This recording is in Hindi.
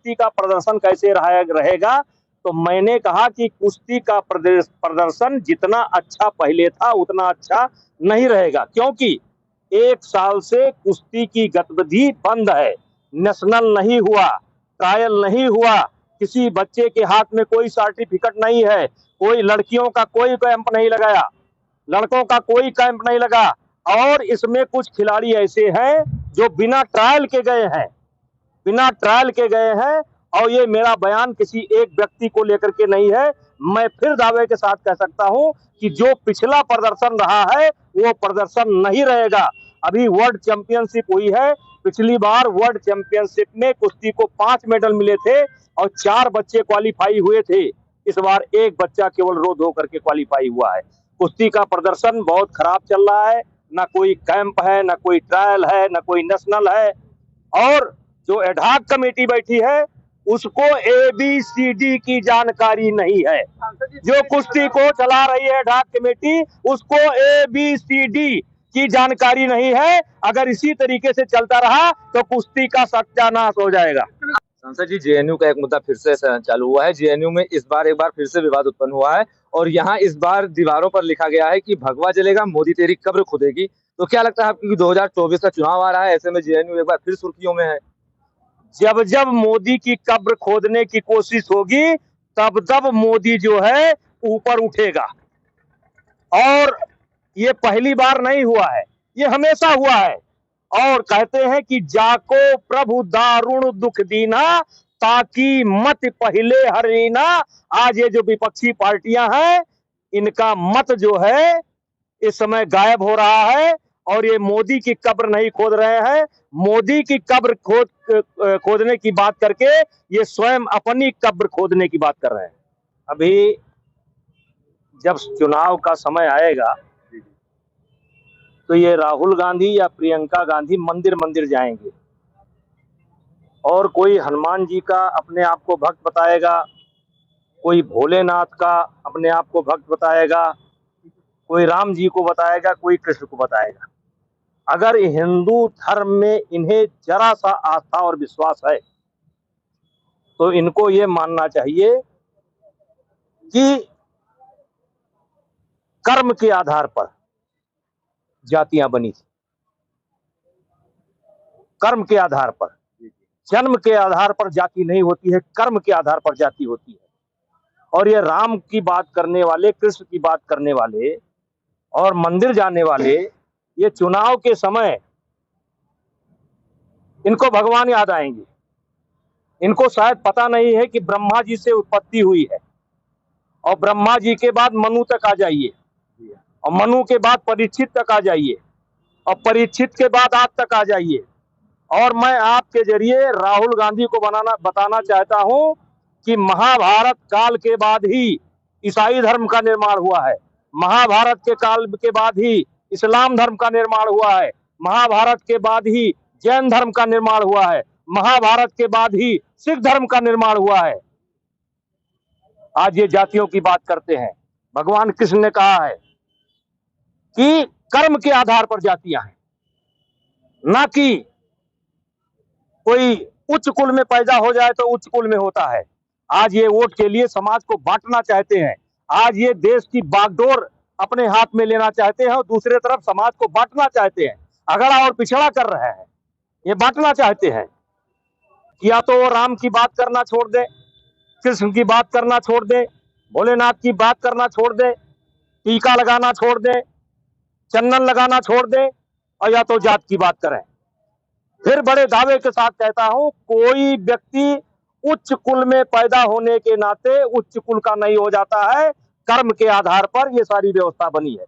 कुश्ती का प्रदर्शन कैसे रहेगा, तो मैंने कहा कि कुश्ती का प्रदर्शन जितना अच्छा पहले था उतना अच्छा नहीं रहेगा, क्योंकि 1 साल से कुश्ती की गतिविधि बंद है। नेशनल नहीं हुआ, ट्रायल नहीं हुआ, किसी बच्चे के हाथ में कोई सर्टिफिकेट नहीं है, कोई लड़कियों का कोई कैंप नहीं लगाया, लड़कों का कोई कैंप नहीं लगा, और इसमें कुछ खिलाड़ी ऐसे हैं जो बिना ट्रायल के गए हैं, बिना ट्रायल के गए हैं। और ये मेरा बयान किसी एक व्यक्ति को लेकर के नहीं है, मैं फिर दावे के साथ कह सकता हूं कि जो पिछला प्रदर्शन रहा है वो प्रदर्शन नहीं रहेगा। अभी वर्ल्ड चैंपियनशिप हुई है, पिछली बार वर्ल्ड चैंपियनशिप में कुश्ती को 5 मेडल मिले थे और 4 बच्चे क्वालिफाई हुए थे। इस बार एक बच्चा केवल रोध होकर के क्वालिफाई हुआ है। कुश्ती का प्रदर्शन बहुत खराब चल रहा है, ना कोई कैंप है, ना कोई ट्रायल है, ना कोई नेशनल है, और जो एडहॉक कमेटी बैठी है उसको ABCD की जानकारी नहीं है। जो कुश्ती को चला रही है एडहॉक कमेटी उसको ABCD की जानकारी नहीं है। अगर इसी तरीके से चलता रहा तो कुश्ती का सत्यानाश हो जाएगा। सांसद जी, JNU का एक मुद्दा फिर से चालू हुआ है। JNU में इस बार एक बार फिर से विवाद उत्पन्न हुआ है और यहाँ इस बार दीवारों पर लिखा गया है कि भगवा जलेगा, मोदी तेरी कब्र खुदेगी। तो क्या लगता है आपको कि 2024 का चुनाव आ रहा है, ऐसे में JNU एक बार फिर सुर्खियों में है? जब जब मोदी की कब्र खोदने की कोशिश होगी तब तब मोदी जो है ऊपर उठेगा, और ये पहली बार नहीं हुआ है, ये हमेशा हुआ है। और कहते हैं कि जाको प्रभु दारुण दुख दीना, ताकि मत पहले हरीना। आज ये जो विपक्षी पार्टियां हैं इनका मत जो है इस समय गायब हो रहा है, और ये मोदी की कब्र नहीं खोद रहे हैं। मोदी की कब्र खोदने की बात करके ये स्वयं अपनी कब्र खोदने की बात कर रहे हैं। अभी जब चुनाव का समय आएगा तो ये राहुल गांधी या प्रियंका गांधी मंदिर मंदिर जाएंगे, और कोई हनुमान जी का अपने आप को भक्त बताएगा, कोई भोलेनाथ का अपने आप को भक्त बताएगा, कोई राम जी को बताएगा, कोई कृष्ण को बताएगा। अगर हिंदू धर्म में इन्हें जरा सा आस्था और विश्वास है तो इनको ये मानना चाहिए कि कर्म के आधार पर जातियां बनी थी, कर्म के आधार पर। जन्म के आधार पर जाति नहीं होती है, कर्म के आधार पर जाति होती है। और ये राम की बात करने वाले, कृष्ण की बात करने वाले और मंदिर जाने वाले, ये चुनाव के समय इनको भगवान याद आएंगे। इनको शायद पता नहीं है कि ब्रह्मा जी से उत्पत्ति हुई है, और ब्रह्मा जी के बाद मनु तक आ जाइए, और मनु के बाद परीक्षित तक आ जाइए, और परीक्षित के बाद आप तक आ जाइए। और मैं आपके जरिए राहुल गांधी को बताना चाहता हूं कि महाभारत काल के बाद ही ईसाई धर्म का निर्माण हुआ है, महाभारत के काल के बाद ही इस्लाम धर्म का निर्माण हुआ है, महाभारत के बाद ही जैन धर्म का निर्माण हुआ है, महाभारत के बाद ही सिख धर्म का निर्माण हुआ है। आज ये जातियों की बात करते हैं। भगवान कृष्ण ने कहा है कि कर्म के आधार पर जातियां हैं, ना कि कोई उच्च कुल में पैदा हो जाए तो उच्च कुल में होता है। आज ये वोट के लिए समाज को बांटना चाहते हैं, आज ये देश की बागडोर अपने हाथ में लेना चाहते हैं और दूसरे तरफ समाज को बांटना चाहते हैं, अगड़ा और पिछड़ा कर रहे हैं। ये बांटना चाहते हैं, या तो वो राम की बात करना छोड़ दे, कृष्ण की बात करना छोड़ दे, भोलेनाथ की बात करना छोड़ दे, टीका लगाना छोड़ दे, चंदन लगाना छोड़ दे, और या तो जात की बात करें। फिर बड़े दावे के साथ कहता हूं, कोई व्यक्ति उच्च कुल में पैदा होने के नाते उच्च कुल का नहीं हो जाता है। कर्म के आधार पर यह सारी व्यवस्था बनी है।